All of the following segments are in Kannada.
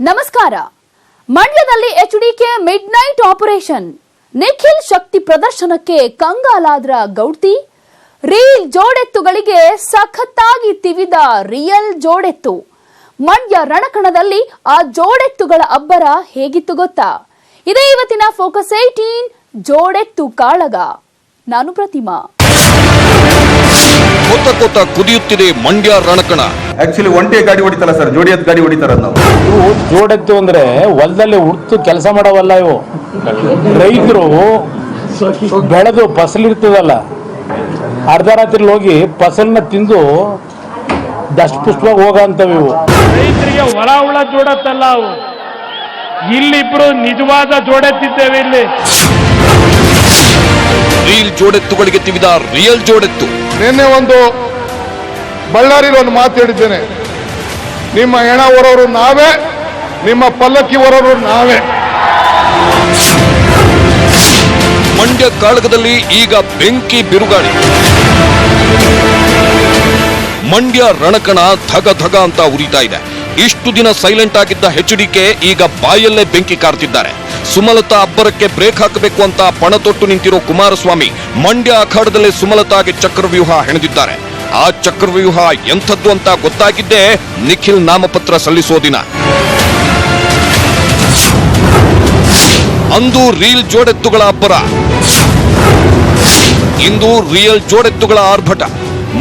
ನಮಸ್ಕಾರ. ಮಂಡ್ಯದಲ್ಲಿ HDK midnight operation. Nikhil ಶಕ್ತಿ ಪ್ರದರ್ಶನಕ್ಕೆ ಕಂಗಾಲಾದ್ರ ಗೌಡ್ತಿ. ರೀಲ್ ಜೋಡೆತ್ತುಗಳಿಗೆ ಸಖತ್ತಾಗಿ ತಿವಿದ ರಿಯಲ್ ಜೋಡೆತ್ತು. ಮಂಡ್ಯ ರಣಕಣದಲ್ಲಿ ಆ ಜೋಡೆತ್ತುಗಳ ಅಬ್ಬರ ಹೇಗಿತ್ತು ಗೊತ್ತಾ? ಇದೇ ಇವತ್ತಿನ ಫೋಕಸ್ 18 ಜೋಡೆತ್ತು ಕಾಳಗ. ನಾನು ಪ್ರತಿಮಾ. ಕೊತ್ತ ಕೊತ್ತ ಕುದಿಯುತ್ತಿದೆ ಮಂಡ್ಯ ರಣಕಣ. ಆಕ್ಚುಲಿ ಒಂಟೆ ಗಾಡಿ ಹೊಡಿತಲ್ಲ ಸರ್, ಜೋಡಿಯತ್ ಗಾಡಿ ಹೊಡಿತಾರ ನಾವು. ಇವು ಜೋಡೆತ್ತು ಅಂದ್ರೆ ಹೊಲದಲ್ಲಿ ಉಡ್ತು ಕೆಲಸ ಮಾಡವಲ್ಲ. ಇವು ರೈತರು ಬೆಳೆದು ಫಸಲಿರ್ತದಲ್ಲ, ಅರ್ಧ ರಾತ್ರಿ ಹೋಗಿ ಫಸಲನ್ನ ತಿಂದು ದಷ್ಟಪುಷ್ಟವಾಗಿ ಹೋಗಂತವು. ಇವು ರೈತರಿಗೆ ಹೊಲ ಉಳ ಜೋಡತ್ತಲ್ಲ ಅವು. ಇಲ್ಲಿಬ್ರು ನಿಜವಾದ ಜೋಡೆತ್ತಿದ್ದೇವೆ. ಇಲ್ಲಿ ರೀಲ್ ಜೋಡೆತ್ತುಗಳಿಗೆ ತಿವಿದ ರಿಯಲ್ ಜೋಡೆತ್ತು. ನಿನ್ನೆ ಒಂದು ಬಳ್ಳಾರಿಲಿ ಒಂದು ಮಾತು ಹೇಳಿದ್ದೇನೆ, ನಿಮ್ಮ ಹೆಣ ಹೊರೋರು ನಾವೇ, ನಿಮ್ಮ ಪಲ್ಲಕ್ಕಿ ಹೊರೋರು ನಾವೇ. ಮಂಡ್ಯ ಕಾಳಗದಲ್ಲಿ ಈಗ ಬೆಂಕಿ ಬಿರುಗಾಳಿ. ಮಂಡ್ಯ ರಣಕಣ ಧಗ ಧಗ ಅಂತ ಉರಿತಾ ಇದೆ. ಇಷ್ಟು ದಿನ ಸೈಲೆಂಟ್ ಆಗಿದ್ದ ಎಚ್ಡಿಕೆ ಈಗ ಬಾಯಲ್ಲೇ ಬೆಂಕಿ ಕಾರ್ತಿದ್ದಾರೆ. ಸುಮಲತಾ ಅಬ್ಬರಕ್ಕೆ ಬ್ರೇಕ್ ಹಾಕಬೇಕು ಅಂತ ಪಣ ತೊಟ್ಟು ನಿಂತಿರೋ ಕುಮಾರಸ್ವಾಮಿ ಮಂಡ್ಯ ಅಖಾಡದಲ್ಲೇ ಸುಮಲತಾಗೆ ಚಕ್ರವ್ಯೂಹ ಹೆಣೆದಿದ್ದಾರೆ. ಆ ಚಕ್ರವ್ಯೂಹ ಎಂಥದ್ದು ಅಂತ ಗೊತ್ತಾಗಿದ್ದೇ ನಿಖಿಲ್ ನಾಮಪತ್ರ ಸಲ್ಲಿಸೋ ದಿನ. ಅಂದು ರೀಲ್ ಜೋಡೆತ್ತುಗಳ ಅಬ್ಬರ, ಇಂದು ರಿಯಲ್ ಜೋಡೆತ್ತುಗಳ ಆರ್ಭಟ.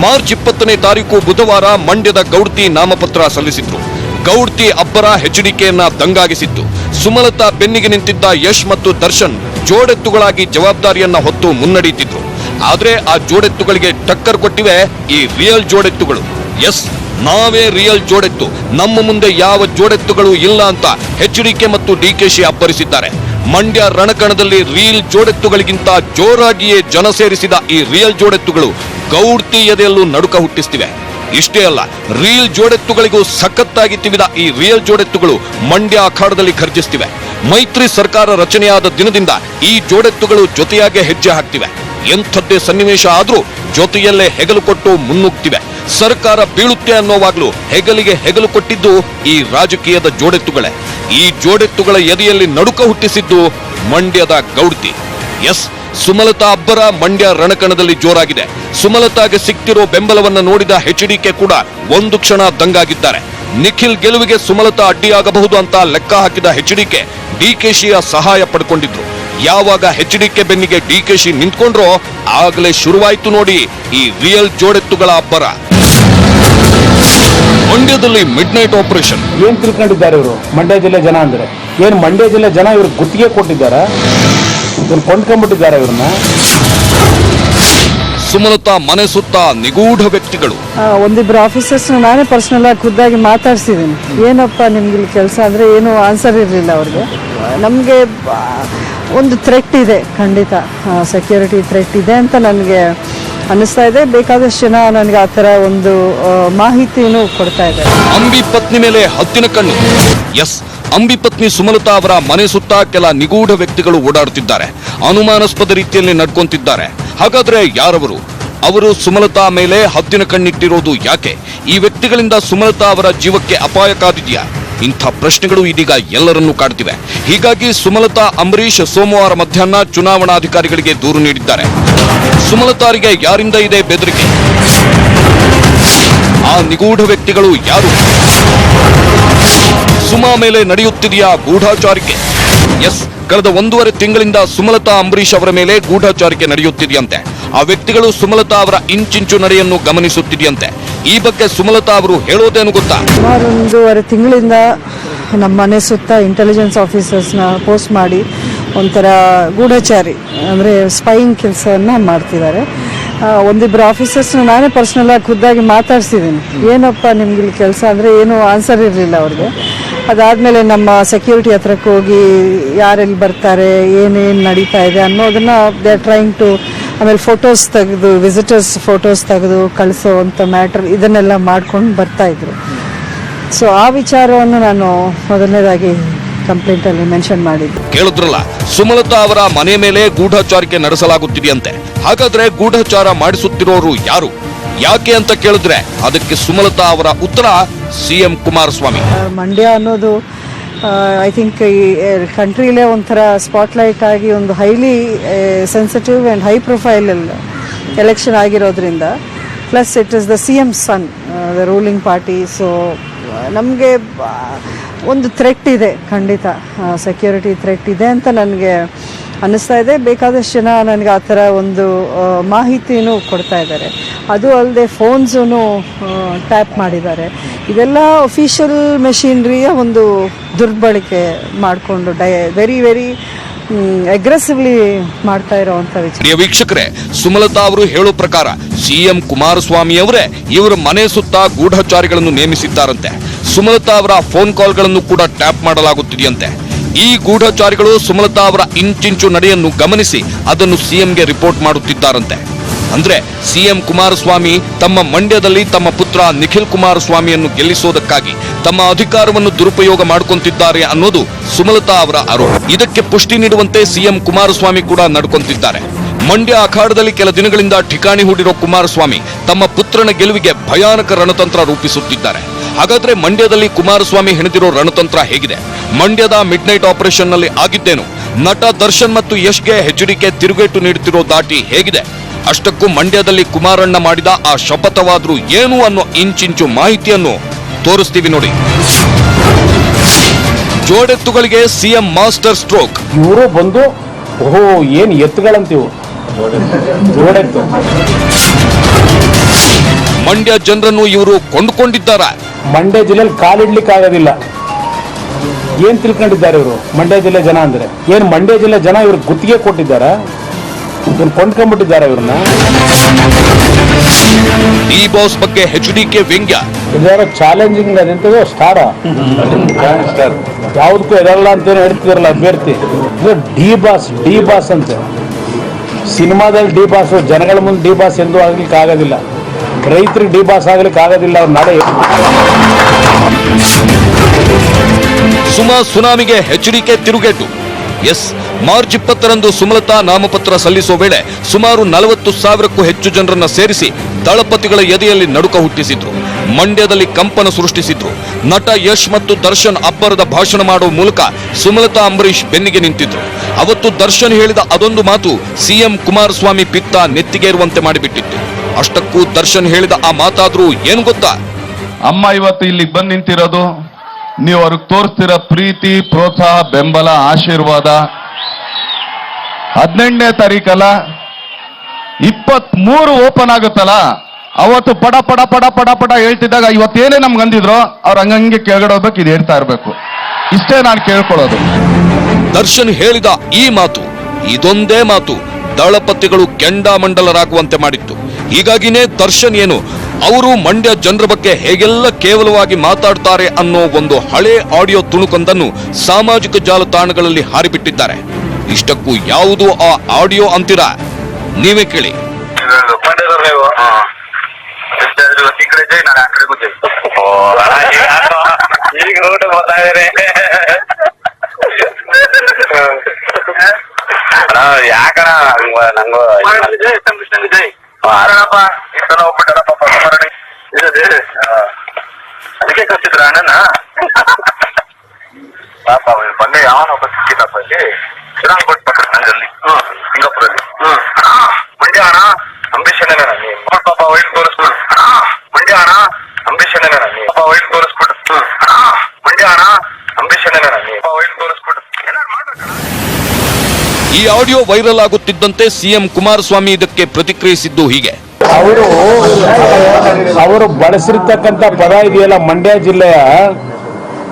ಮಾರ್ಚ್ 20ನೇ ತಾರೀಕು ಬುಧವಾರ ಮಂಡ್ಯದ ಗೌಡ್ತಿ ನಾಮಪತ್ರ ಸಲ್ಲಿಸಿದ್ರು. ಗೌಡ್ತಿ ಅಬ್ಬರ ಎಚ್ಡಿಕೆಯನ್ನ ದಂಗಾಗಿಸಿತ್ತು. ಸುಮಲತಾ ಬೆನ್ನಿಗೆ ನಿಂತಿದ್ದ ಯಶ್ ಮತ್ತು ದರ್ಶನ್ ಜೋಡೆತ್ತುಗಳಾಗಿ ಜವಾಬ್ದಾರಿಯನ್ನ ಹೊತ್ತು ಮುನ್ನಡೆಯುತ್ತಿದ್ರು. ಆದ್ರೆ ಆ ಜೋಡೆತ್ತುಗಳಿಗೆ ಟಕ್ಕರ್ ಕೊಟ್ಟಿವೆ ಈ ರಿಯಲ್ ಜೋಡೆತ್ತುಗಳು. ಎಸ್, ನಾವೇ ರಿಯಲ್ ಜೋಡೆತ್ತು, ನಮ್ಮ ಮುಂದೆ ಯಾವ ಜೋಡೆತ್ತುಗಳು ಇಲ್ಲ ಅಂತ ಎಚ್ಡಿಕೆ ಮತ್ತು ಡಿಕೆಶಿ ಅಬ್ಬರಿಸಿದ್ದಾರೆ. ಮಂಡ್ಯ ರಣಕಣದಲ್ಲಿ ರೀಲ್ ಜೋಡೆತ್ತುಗಳಿಗಿಂತ ಜೋರಾಗಿಯೇ ಜನ ಸೇರಿಸಿದ ಈ ರಿಯಲ್ ಜೋಡೆತ್ತುಗಳು ಗೌಡ್ತಿ ಎದೆಯಲ್ಲೂ ನಡುಕ ಹುಟ್ಟಿಸ್ತಿವೆ. ಇಷ್ಟೇ ಅಲ್ಲ, ರೀಲ್ ಜೋಡೆತ್ತುಗಳಿಗೂ ಸಖತ್ತಾಗಿ ತಿವಿದ ಈ ರಿಯಲ್ ಜೋಡೆತ್ತುಗಳು ಮಂಡ್ಯ ಅಖಾಡದಲ್ಲಿ ಖರ್ಜಿಸ್ತಿವೆ. ಮೈತ್ರಿ ಸರ್ಕಾರ ರಚನೆಯಾದ ದಿನದಿಂದ ಈ ಜೋಡೆತ್ತುಗಳು ಜೊತೆಯಾಗಿ ಹೆಜ್ಜೆ ಹಾಕ್ತಿವೆ. ಎಂಥದ್ದೇ ಸನ್ನಿವೇಶ ಆದ್ರೂ ಜೊತೆಯಲ್ಲೇ ಹೆಗಲು ಕೊಟ್ಟು ಮುನ್ನುಗ್ತಿವೆ. ಸರ್ಕಾರ ಬೀಳುತ್ತೆ ಅನ್ನೋವಾಗ್ಲೂ ಹೆಗಲಿಗೆ ಹೆಗಲು ಕೊಟ್ಟಿದ್ದು ಈ ರಾಜಕೀಯದ ಜೋಡೆತ್ತುಗಳೇ. ಈ ಜೋಡೆತ್ತುಗಳ ಎದೆಯಲ್ಲಿ ನಡುಕ ಹುಟ್ಟಿಸಿದ್ದು ಮಂಡ್ಯದ ಗೌಡ್ತಿ. ಎಸ್, ಸುಮಲತಾ ಅಬ್ಬರ ಮಂಡ್ಯ ರಣಕಣದಲ್ಲಿ ಜೋರಾಗಿದೆ. ಸುಮಲತಾಗೆ ಸಿಕ್ತಿರೋ ಬೆಂಬಲವನ್ನ ನೋಡಿದ ಎಚ್ಡಿಕೆ ಕೂಡ ಒಂದು ಕ್ಷಣ ದಂಗಾಗಿದ್ದಾರೆ. ನಿಖಿಲ್ ಗೆಲುವಿಗೆ ಸುಮಲತಾ ಅಡ್ಡಿಯಾಗಬಹುದು ಅಂತ ಲೆಕ್ಕ ಹಾಕಿದ ಎಚ್ಡಿಕೆ ಡಿಕೆಶಿಯ ಸಹಾಯ ಪಡ್ಕೊಂಡಿದ್ರು. ಯಾವಾಗ ಎಚ್ಡಿಕೆ ಬೆನ್ನಿಗೆ ಡಿಕೆಶಿ ನಿಂತ್ಕೊಂಡ್ರೋ ಆಗಲೇ ಶುರುವಾಯ್ತು ನೋಡಿ ಈ ರಿಯಲ್ ಜೋಡೆತ್ತುಗಳ ಅಬ್ಬರ. ಮಂಡ್ಯದಲ್ಲಿ ಮಿಡ್ ನೈಟ್ ಆಪರೇಷನ್. ಏನ್ ತಿಳ್ಕೊಂಡಿದ್ದಾರೆ ಇವರು? ಮಂಡ್ಯ ಜಿಲ್ಲೆ ಜನ ಅಂದ್ರೆ ಏನ್ ಮಂಡ್ಯ ಜಿಲ್ಲೆ ಜನ ಇವ್ರು ಗುತ್ತಿಗೆ ಕೊಟ್ಟಿದ್ದಾರ? ಇವ್ರು ಕೊಂಡ್ಕೊಂಡ್ಬಿಟ್ಟಿದ್ದಾರೆ ಇವ್ರನ್ನ. ಸುಮಲತಾ ಮನೆ ಸುತ್ತ ನಿಗೂಢ ವ್ಯಕ್ತಿಗಳು. ಒಂದಿಬ್ರು ಆಫೀಸರ್ಸ್ ನಾನೇ ಪರ್ಸನಲ್ ಆಗಿ ಖುದ್ದಾಗಿ ಮಾತಾಡ್ಸಿದ್ದೀನಿ. ಏನಪ್ಪ ನಿಮ್ಗೆ ಇಲ್ಲಿ ಕೆಲಸ ಅಂದ್ರೆ ಏನು ಆನ್ಸರ್ ಇರಲಿಲ್ಲ ಅವ್ರಿಗೆ. ನಮಗೆ ಒಂದು ಥ್ರೆಟ್ ಇದೆ, ಖಂಡಿತ ಸೆಕ್ಯೂರಿಟಿ ಥ್ರೆಟ್ ಇದೆ ಅಂತ ನನಗೆ ಅನ್ನಿಸ್ತಾ ಇದೆ. ಬೇಕಾದಷ್ಟು ಜನ ನನಗೆ ಆ ಥರ ಒಂದು ಮಾಹಿತಿನೂ ಕೊಡ್ತಾ ಇದೆ. ಅಂಬಿ ಪತ್ನಿ ಮೇಲೆ ಹದ್ದಿನ ಕಣ್ಣು. ಎಸ್, ಅಂಬಿ ಪತ್ನಿ ಸುಮಲತಾ ಅವರ ಮನೆ ಸುತ್ತ ಕೆಲ ನಿಗೂಢ ವ್ಯಕ್ತಿಗಳು ಓಡಾಡುತ್ತಿದ್ದಾರೆ. ಅನುಮಾನಾಸ್ಪದ ರೀತಿಯಲ್ಲಿ ನಡ್ಕೊಂತಿದ್ದಾರೆ. ಹಾಗಾದ್ರೆ ಯಾರವರು? ಅವರು ಸುಮಲತಾ ಮೇಲೆ ಹದ್ದಿನ ಕಣ್ಣಿಟ್ಟಿರೋದು ಯಾಕೆ? ಈ ವ್ಯಕ್ತಿಗಳಿಂದ ಸುಮಲತಾ ಅವರ ಜೀವಕ್ಕೆ ಅಪಾಯ ಕಾದಿದೆಯಾ? ಇಂಥ ಪ್ರಶ್ನೆಗಳು ಇದೀಗ ಎಲ್ಲರನ್ನೂ ಕಾಡ್ತಿವೆ. ಹೀಗಾಗಿ ಸುಮಲತಾ ಅಂಬರೀಶ್ ಸೋಮವಾರ ಮಧ್ಯಾಹ್ನ ಚುನಾವಣಾಧಿಕಾರಿಗಳಿಗೆ ದೂರು ನೀಡಿದ್ದಾರೆ. ಸುಮಲತಾರಿಗೆ ಯಾರಿಂದ ಇದೆ ಬೆದರಿಕೆ? ಆ ನಿಗೂಢ ವ್ಯಕ್ತಿಗಳು ಯಾರು? ಸುಮಾ ಮೇಲೆ ನಡೆಯುತ್ತಿದೆಯಾ ಗೂಢಾಚಾರಿಕೆ? ಎಸ್, ಕಳೆದ 1.5 ತಿಂಗಳಿಂದ ಸುಮಲತಾ ಅಂಬರೀಶ್ ಅವರ ಮೇಲೆ ಗೂಢಾಚಾರಿಕೆ ನಡೆಯುತ್ತಿದೆಯಂತೆ. ಆ ವ್ಯಕ್ತಿಗಳು ಸುಮಲತಾ ಅವರ ಇಂಚಿಂಚು ನಡೆಯನ್ನು ಗಮನಿಸುತ್ತಿದೆಯಂತೆ. ಈ ಬಗ್ಗೆ ಸುಮಲತಾ ಅವರು ಹೇಳೋದೇನು ಗೊತ್ತಾ? ಸುಮಾರು 1.5 ತಿಂಗಳಿಂದ ನಮ್ಮ ಮನೆ ಸುತ್ತ ಇಂಟೆಲಿಜೆನ್ಸ್ ಆಫೀಸರ್ಸ್ನ ಪೋಸ್ಟ್ ಮಾಡಿ ಒಂಥರ ಗೂಢಚಾರಿ ಅಂದರೆ ಸ್ಪೈಯಿಂಗ್ ಕೆಲಸವನ್ನು ಮಾಡ್ತಿದ್ದಾರೆ. ಒಂದಿಬ್ರು ಆಫೀಸರ್ಸ್ನ ನಾನೇ ಪರ್ಸನಲ್ ಆಗಿ ಖುದ್ದಾಗಿ ಮಾತಾಡ್ಸಿದ್ದೀನಿ. ಏನಪ್ಪ ನಿಮ್ಗೆ ಇಲ್ಲಿ ಕೆಲಸ ಅಂದರೆ ಏನು ಆನ್ಸರ್ ಇರಲಿಲ್ಲ ಅವ್ರಿಗೆ. ಅದಾದಮೇಲೆ ನಮ್ಮ ಸೆಕ್ಯೂರಿಟಿ ಹತ್ರಕ್ಕೆ ಹೋಗಿ ಯಾರೆಲ್ಲಿ ಬರ್ತಾರೆ, ಏನೇನು ನಡೀತಾ ಇದೆ ಅನ್ನೋದನ್ನು ದೇ ಆರ್ ಟ್ರೈಂಗ್ ಟು, ಆಮೇಲೆ ಫೋಟೋಸ್ ತೆಗೆದು ವಿಸಿಟರ್ಸ್ ಫೋಟೋಸ್ ತೆಗೆದು ಕಳಿಸೋ ಅಂಥ ಮ್ಯಾಟ್ರ್ ಇದನ್ನೆಲ್ಲ ಮಾಡ್ಕೊಂಡು ಬರ್ತಾಯಿದ್ರು. ಸೊ ಆ ವಿಚಾರವನ್ನು ನಾನು ಮೊದಲನೇದಾಗಿ ಕಂಪ್ಲೇಂಟಲ್ಲಿ ಮೆನ್ಷನ್ ಮಾಡಿದ್ದು. ಕೇಳಿದ್ರಲ್ಲ, ಸುಮಲತಾ ಅವರ ಮನೆ ಮೇಲೆ ಗೂಢಚಾರಿಕೆ ನಡೆಸಲಾಗುತ್ತಿದೆಯಂತೆ. ಹಾಗಾದ್ರೆ ಗೂಢಚಾರ ಮಾಡಿಸುತ್ತಿರೋರು ಯಾರು, ಯಾಕೆ ಅಂತ ಕೇಳಿದ್ರೆ ಅದಕ್ಕೆ ಸುಮಲತಾ ಅವರ ಉತ್ತರ ಸಿಎಂ ಕುಮಾರಸ್ವಾಮಿ. ಮಂಡ್ಯ ಅನ್ನೋದು ಐ ಥಿಂಕ್ ಈ ಕಂಟ್ರಿಲೇ ಒಂಥರ ಸ್ಪಾಟ್ಲೈಟ್ ಆಗಿ ಒಂದು highly sensitive and high profile election ಆಗಿರೋದ್ರಿಂದ plus it is the CM son the ruling party. So ನಮಗೆ ಒಂದು ಥ್ರೆಟ್ ಇದೆ, ಖಂಡಿತ ಸೆಕ್ಯೂರಿಟಿ ಥ್ರೆಟ್ ಇದೆ ಅಂತ ನನಗೆ ಅನ್ನಿಸ್ತಾ ಇದೆ. ಬೇಕಾದಷ್ಟು ಜನ ನನಗೆ ಆ ಥರ ಒಂದು ಮಾಹಿತಿನೂ ಕೊಡ್ತಾ ಇದ್ದಾರೆ. ಅದು ಅಲ್ಲದೆ ಫೋನ್ಸೂ ಟ್ಯಾಪ್ ಮಾಡಿದ್ದಾರೆ. ಇದೆಲ್ಲ ಅಫಿಷಿಯಲ್ ಮೆಷಿನ್ರಿಯ ಒಂದು ದುರ್ಬಳಕೆ ಮಾಡಿಕೊಂಡು ವೆರಿ ವೆರಿ ಅಗ್ರೆಸಿವ್ಲಿ ಮಾಡ್ತಾ ಇರೋವಂಥ ವಿಚಾರ. ಪ್ರಿಯ ವೀಕ್ಷಕರೇ, ಸುಮಲತಾ ಅವರು ಹೇಳೋ ಪ್ರಕಾರ CM ಕುಮಾರಸ್ವಾಮಿ ಅವರೇ ಇವರ ಮನೆ ಸುತ್ತ ಗೂಢಚಾರಿಗಳನ್ನು ನೇಮಿಸಿದ್ದಾರಂತೆ. ಸುಮಲತಾ ಅವರ ಫೋನ್ ಕಾಲ್ಗಳನ್ನು ಕೂಡ ಟ್ಯಾಪ್ ಮಾಡಲಾಗುತ್ತಿದೆಯಂತೆ. ಈ ಗೂಢಚಾರಿಗಳು ಸುಮಲತಾ ಅವರ ಇಂಚಿಂಚು ನಡೆಯನ್ನು ಗಮನಿಸಿ ಅದನ್ನು CMಗೆ ರಿಪೋರ್ಟ್ ಮಾಡುತ್ತಿದ್ದಾರಂತೆ. ಅಂದ್ರೆ CM ಕುಮಾರಸ್ವಾಮಿ ತಮ್ಮ ಮಂಡ್ಯದಲ್ಲಿ ತಮ್ಮ ಪುತ್ರ ನಿಖಿಲ್ ಕುಮಾರಸ್ವಾಮಿಯನ್ನು ಗೆಲ್ಲಿಸೋದಕ್ಕಾಗಿ ತಮ್ಮ ಅಧಿಕಾರವನ್ನು ದುರುಪಯೋಗ ಮಾಡಿಕೊಂತಿದ್ದಾರೆ ಅನ್ನೋದು ಸುಮಲತಾ ಅವರ ಆರೋಪ. ಇದಕ್ಕೆ ಪುಷ್ಟಿ ನೀಡುವಂತೆ CM ಕುಮಾರಸ್ವಾಮಿ ಕೂಡ ನಡ್ಕೊಂತಿದ್ದಾರೆ. ಮಂಡ್ಯ ಅಖಾಡದಲ್ಲಿ ಕೆಲ ದಿನಗಳಿಂದ ಠಿಕಾಣಿ ಹೂಡಿರೋ ಕುಮಾರಸ್ವಾಮಿ ತಮ್ಮ ಪುತ್ರನ ಗೆಲುವಿಗೆ ಭಯಾನಕ ರಣತಂತ್ರ ರೂಪಿಸುತ್ತಿದ್ದಾರೆ. ಹಾಗಾದ್ರೆ ಮಂಡ್ಯದಲ್ಲಿ ಕುಮಾರಸ್ವಾಮಿ ಹೆಣೆದಿರೋ ರಣತಂತ್ರ ಹೇಗಿದೆ? ಮಂಡ್ಯದ ಮಿಡ್ ನೈಟ್ ಆಪರೇಷನ್ ನಲ್ಲಿ ಆಗಿದ್ದೇನು? ನಟ ದರ್ಶನ್ ಮತ್ತು ಯಶ್ಗೆ HDK ತಿರುಗೇಟು ನೀಡುತ್ತಿರೋ ದಾಟಿ ಹೇಗಿದೆ? ಅಷ್ಟಕ್ಕೂ ಮಂಡ್ಯದಲ್ಲಿ ಕುಮಾರಣ್ಣ ಮಾಡಿದ ಆ ಶಪಥವಾದ್ರೂ ಏನು ಅನ್ನೋ ಇಂಚಿಂಚು ಮಾಹಿತಿಯನ್ನು ತೋರಿಸ್ತೀವಿ ನೋಡಿ. ಜೋಡೆತ್ತುಗಳಿಗೆ CM ಮಾಸ್ಟರ್ ಸ್ಟ್ರೋಕ್. ಇವರು ಬಂದು ಓಹೋ ಏನ್ ಎತ್ತುಗಳಂತೀವು, ಜೋಡೆತ್ತು. ಮಂಡ್ಯ ಜನರನ್ನು ಇವರು ಕೊಂಡುಕೊಂಡಿದ್ದಾರ. ಮಂಡ್ಯ ಜಿಲ್ಲೆಯಲ್ಲಿ ಕಾಲಿಡ್ಲಿಕ್ಕೆ ಆಗೋದಿಲ್ಲ. ಏನ್ ತಿಳ್ಕೊಂಡಿದ್ದಾರೆ ಇವರು? ಮಂಡ್ಯ ಜಿಲ್ಲೆ ಜನ ಅಂದ್ರೆ ಏನ್ ಮಂಡ್ಯ ಜಿಲ್ಲೆ ಜನ ಇವ್ರು ಗುತ್ತಿಗೆ ಕೊಟ್ಟಿದ್ದಾರ? ಇವ್ರು ಕೊಂಡ್ಕೊಂಡ್ಬಿಟ್ಟಿದ್ದಾರೆ ಇವ್ರನ್ನ. ಈ ಬಾಸ್ ಬಗ್ಗೆ HDK ವ್ಯಂಗ್ಯ. ಇದಾರೋ ಚಾಲೆಂಜಿಂಗ್ ಅದೆಂತದೋ ಸ್ಟಾರ ಯಾವ್ದಕ್ಕೂ ಎದಲ್ಲ ಅಂತ ಹೇಳ್ತಿದಾರಲ್ಲ ಅಭ್ಯರ್ಥಿ. ಡಿ ಬಾಸ್ ಅಂತೆ. ಸಿನಿಮಾದಲ್ಲಿ ಡಿ ಬಾಸ್, ಜನಗಳ ಮುಂದೆ ಡಿ ಬಾಸ್ ಎಂದೂ ಆಗ್ಲಿಕ್ಕೆ ಆಗೋದಿಲ್ಲ. ರೈತರಿಗೆ ಡಿ ಬಾಸ್ ಆಗ್ಲಿಕ್ಕೆ ಆಗೋದಿಲ್ಲ. ಅವ್ರ ನಾಳೆ ಸುನಾಮಿಗೆ HDK ತಿರುಗೇಟು. ಎಸ್, ಮಾರ್ಚ್ 20ರಂದು ಸುಮಲತಾ ನಾಮಪತ್ರ ಸಲ್ಲಿಸುವ ವೇಳೆ ಸುಮಾರು 40,000ಕ್ಕೂ ಹೆಚ್ಚು ಜನರನ್ನ ಸೇರಿಸಿ ದಳಪತಿಗಳ ಎದೆಯಲ್ಲಿ ನಡುಕ ಹುಟ್ಟಿಸಿದ್ರು. ಮಂಡ್ಯದಲ್ಲಿ ಕಂಪನ ಸೃಷ್ಟಿಸಿದ್ರು. ನಟ ಯಶ್ ಮತ್ತು ದರ್ಶನ್ ಅಬ್ಬರದ ಭಾಷಣ ಮಾಡುವ ಮೂಲಕ ಸುಮಲತಾ ಅಂಬರೀಶ್ ಬೆನ್ನಿಗೆ ನಿಂತಿದ್ರು. ಅವತ್ತು ದರ್ಶನ್ ಹೇಳಿದ ಅದೊಂದು ಮಾತು CM ಕುಮಾರಸ್ವಾಮಿ ಪಿತ್ತ ನೆತ್ತಿಗೇರುವಂತೆ ಮಾಡಿಬಿಟ್ಟಿತ್ತು. ಅಷ್ಟಕ್ಕೂ ದರ್ಶನ್ ಹೇಳಿದ ಆ ಮಾತಾದ್ರೂ ಏನು ಗೊತ್ತಾ? ಅಮ್ಮ ಇವತ್ತು ಇಲ್ಲಿಗೆ ಬಂದು ನಿಂತಿರೋದು ನೀವು ಅವ್ರಿಗೆ ತೋರಿಸ್ತಿರೋ ಪ್ರೀತಿ, ಪ್ರೋತ್ಸಾಹ, ಬೆಂಬಲ, ಆಶೀರ್ವಾದ. 18ನೇ ತಾರೀಕಲ್ಲ 23 ಓಪನ್ ಆಗುತ್ತಲ್ಲ, ಅವತ್ತು ಪಡ ಪಡ ಪಡ ಪಡ ಪಡ ಹೇಳ್ತಿದ್ದಾಗ ಇವತ್ತೇನೇ ನಮ್ಗೆ ಅಂದಿದ್ರು ಅವ್ರು ಹಂಗಂಗೆ ಕೆಳಗಡೆ ಹೋಗ್ಬೇಕು, ಇದು ಹೇಳ್ತಾ ಇರಬೇಕು. ಇಷ್ಟೇ ನಾನು ಕೇಳ್ಕೊಳ್ಳೋದು. ದರ್ಶನ್ ಹೇಳಿದ ಈ ಮಾತು, ಇದೊಂದೇ ಮಾತು ದಳಪತಿಗಳು ಕೆಂಡಾಮಂಡಲರಾಗುವಂತೆ ಮಾಡಿತ್ತು. ಹೀಗಾಗಿನೇ ದರ್ಶನ್ ಏನು ಅವರು ಮಂಡ್ಯ ಜನರ ಬಗ್ಗೆ ಹೇಗೆಲ್ಲ ಕೇವಲವಾಗಿ ಮಾತಾಡ್ತಾರೆ ಅನ್ನೋ ಒಂದು ಹಳೆ ಆಡಿಯೋ ತುಣುಕೊಂದನ್ನು ಸಾಮಾಜಿಕ ಜಾಲತಾಣಗಳಲ್ಲಿ ಹಾರಿಬಿಟ್ಟಿದ್ದಾರೆ. ಇಷ್ಟಕ್ಕೂ ಯಾವುದು ಆ ಆಡಿಯೋ ಅಂತೀರಾ? ನೀವೇ ಕೇಳಿ. ಯಾಕಣ ನಂಗು ಅದಕ್ಕೆ ಕರ್ಸಿದ್ರ ಅಣ್ಣನ ಪಾಪ ಮೊನ್ನೆ ಯಾವನೊಬ್ಬ ಸಿಕ್ಕಿದಪ್ಪ ಇಲ್ಲಿ ಶ್ರೀರಂಗ ಕೊಟ್ಬೇಕ್ರಿ ನಂಗಲ್ಲಿ ಸಿಂಗಾಪುರಲ್ಲಿ. ಮಂಡ್ಯ ಅಣ್ಣ ಅಂಬಿಷನ್ ಏನ ನೀ ಪಾಪ ವೈಟ್ ತೋರಿಸ್ಬಿಡು. ಮಂಡ್ಯ ಅಣ್ಣ ಅಂಬಿಷನ್ ಏನ ನೀ ಪಾಪ ವೈಟ್ ತೋರಿಸ್ಬಿಡು. ಮಂಡ್ಯ ಅಣ್ಣ ಅಂಬಿಷನ್ ಏನ ನೀ ಪಾಪ ವೈಟ್ ತೋರಿಸ್ಬಿಡು. ಏನಾರು ಮಾಡ್ಬೇಕಣ್ಣ. ಈ ಆಡಿಯೋ ವೈರಲ್ ಆಗುತ್ತಿದ್ದಂತೆ CM ಕುಮಾರಸ್ವಾಮಿ ಇದಕ್ಕೆ ಪ್ರತಿಕ್ರಿಯಿಸಿದ್ದು ಹೀಗೆ. ಅವರು ಬಳಸಿರ್ತಕ್ಕಂಥ ಪದ ಇದೆಯಲ್ಲ ಮಂಡ್ಯ ಜಿಲ್ಲೆಯ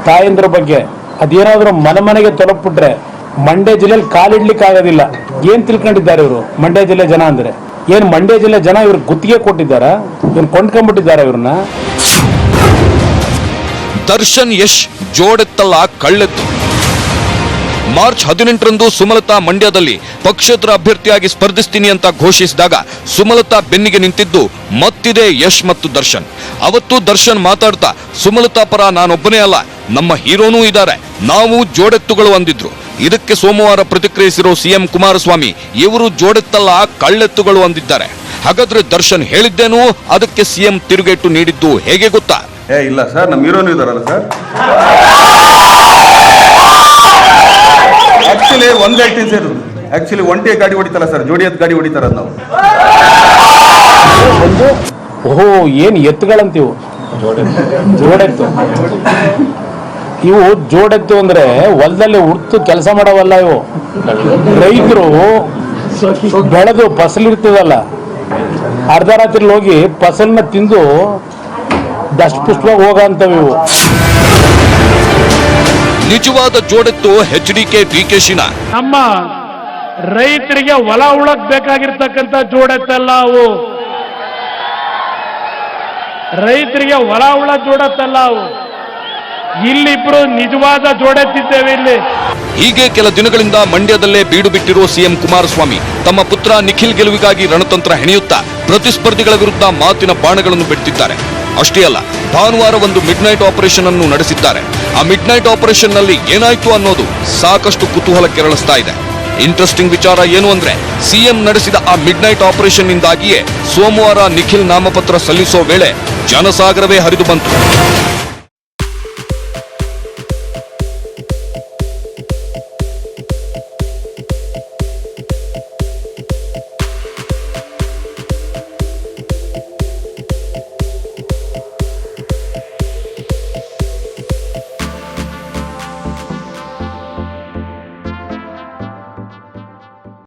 ತಾಯಂದ್ರ ಬಗ್ಗೆ, ಅದೇನಾದ್ರೂ ಮನೆಗೆ ತಲುಪಿಬಿಟ್ರೆ ಮಂಡ್ಯ ಜಿಲ್ಲೆಯಲ್ಲಿ ಕಾಲಿಡ್ಲಿಕ್ಕೆ ಆಗೋದಿಲ್ಲ. ಏನ್ ತಿಳ್ಕೊಂಡಿದ್ದಾರೆ ಇವರು? ಮಂಡ್ಯ ಜಿಲ್ಲೆ ಜನ ಅಂದ್ರೆ ಏನ್ ಮಂಡ್ಯ ಜಿಲ್ಲೆ ಜನ ಇವ್ರು ಗುತ್ತಿಗೆ ಕೊಟ್ಟಿದ್ದಾರ? ಇವ್ರು ಕೊಂಡ್ಕೊಂಡ್ಬಿಟ್ಟಿದ್ದಾರೆ ಇವ್ರನ್ನ. ದರ್ಶನ್ ಯಶ್ ಜೋಡೆತ್ತಲ್ಲ ಕಳ್ಳೆತ್ತು. ಮಾರ್ಚ್ 18ರಂದು ಸುಮಲತಾ ಮಂಡ್ಯದಲ್ಲಿ ಪಕ್ಷೇತರ ಅಭ್ಯರ್ಥಿಯಾಗಿ ಸ್ಪರ್ಧಿಸ್ತೀನಿ ಅಂತ ಘೋಷಿಸಿದಾಗ ಸುಮಲತಾ ಬೆನ್ನಿಗೆ ನಿಂತಿದ್ದು ಮತ್ತಿದೆ ಯಶ್ ಮತ್ತು ದರ್ಶನ್. ಅವತ್ತು ದರ್ಶನ್ ಮಾತಾಡ್ತಾ ಸುಮಲತಾ ಪರ ನಾನೊಬ್ಬನೇ ಅಲ್ಲ, ನಮ್ಮ ಹೀರೋನೂ ಇದ್ದಾರೆ, ನಾವು ಜೋಡೆತ್ತುಗಳು ಅಂದಿದ್ರು. ಇದಕ್ಕೆ ಸೋಮವಾರ ಪ್ರತಿಕ್ರಿಯಿಸಿರೋ CM ಕುಮಾರಸ್ವಾಮಿ ಇವರು ಜೋಡೆತ್ತಲ್ಲ ಕಳ್ಳೆತ್ತುಗಳು ಅಂದಿದ್ದಾರೆ. ಹಾಗಾದ್ರೆ ದರ್ಶನ್ ಹೇಳಿದ್ದೇನು, ಅದಕ್ಕೆ CM ತಿರುಗೇಟು ನೀಡಿದ್ದು ಹೇಗೆ ಗೊತ್ತಾ? ಇಲ್ಲ ಸರ್, ನಮ್ಮ ಹೀರೋನು ಇದಾರಲ್ಲ ಸರ್. ಆಕ್ಚುಲಿ ಒಂದ್ ಹೇಳ್ತೀನಿ ಸರ್, ಆಕ್ಚುಲಿ ಒಂಟಿ ಗಾಡಿ ಹೊಡಿತಲ್ಲ ಸರ್, ಜೋಡಿ ಎತ್ತು ಗಾಡಿ ಹೊಡಿತಾರ ನಾವು. ಒಂದು ಓಹೋ ಏನ್ ಎತ್ತುಗಳಂತೀವು, ಜೋಡೆತ್ತು. ಇವು ಜೋಡೆತ್ತು ಅಂದ್ರೆ ಹೊಲದಲ್ಲಿ ಉರ್ತು ಕೆಲಸ ಮಾಡವಲ್ಲ ಇವು. ರೈತರು ಬೆಳೆದು ಫಸಲಿರ್ತದಲ್ಲ, ಅರ್ಧ ರಾತ್ರಿ ಹೋಗಿ ಫಸಲನ್ನ ತಿಂದು ದಷ್ಟಪುಷ್ಟವಾಗಿ ಹೋಗಂತವು ಇವು. ನಿಜವಾದ ಜೋಡೆತ್ತು HDK DKಶಿನ. ನಮ್ಮ ರೈತರಿಗೆ ಹೊಲ ಉಳಕ್ ಬೇಕಾಗಿರ್ತಕ್ಕಂಥ ಜೋಡೆತ್ತಲ್ಲ ಅವು. ರೈತರಿಗೆ ಹೊಲ ಉಳ ಜೋಡೆತ್ತಲ್ಲ ಅವು. ಇಲ್ಲಿಬ್ರು ನಿಜವಾದ ಜೋಡೆತ್ತಿದ್ದೇವೆ ಇಲ್ಲಿ. ಹೀಗೆ ಕೆಲ ದಿನಗಳಿಂದ ಮಂಡ್ಯದಲ್ಲೇ ಬೀಡು ಬಿಟ್ಟಿರುವ ಸಿಎಂ ಕುಮಾರಸ್ವಾಮಿ ತಮ್ಮ ಪುತ್ರ ನಿಖಿಲ್ ಗೆಲುವಿಗಾಗಿ ರಣತಂತ್ರ ಹೆಣೆಯುತ್ತಾ ಪ್ರತಿಸ್ಪರ್ಧಿಗಳ ವಿರುದ್ಧ ಮಾತಿನ ಬಾಣಗಳನ್ನು ಬಿಡ್ತಿದ್ದಾರೆ. ಅಷ್ಟೇ ಅಲ್ಲ, ಭಾನುವಾರ ಒಂದು ಮಿಡ್ ನೈಟ್ ಆಪರೇಷನ್ ಅನ್ನು ನಡೆಸಿದ್ದಾರೆ. ಆ ಮಿಡ್ ನೈಟ್ ಆಪರೇಷನ್ ನಲ್ಲಿ ಏನಾಯ್ತು ಅನ್ನೋದು ಸಾಕಷ್ಟು ಕುತೂಹಲ ಕೆರಳಿಸ್ತಾ ಇದೆ. ಇಂಟ್ರೆಸ್ಟಿಂಗ್ ವಿಚಾರ ಏನು ಅಂದ್ರೆ, ಸಿಎಂ ನಡೆಸಿದ ಆ ಮಿಡ್ ನೈಟ್ ಆಪರೇಷನ್ ನಿಂದಾಗಿಯೇ ಸೋಮವಾರ ನಿಖಿಲ್ ನಾಮಪತ್ರ ಸಲ್ಲಿಸೋ ವೇಳೆ ಜನಸಾಗರವೇ ಹರಿದು ಬಂತು.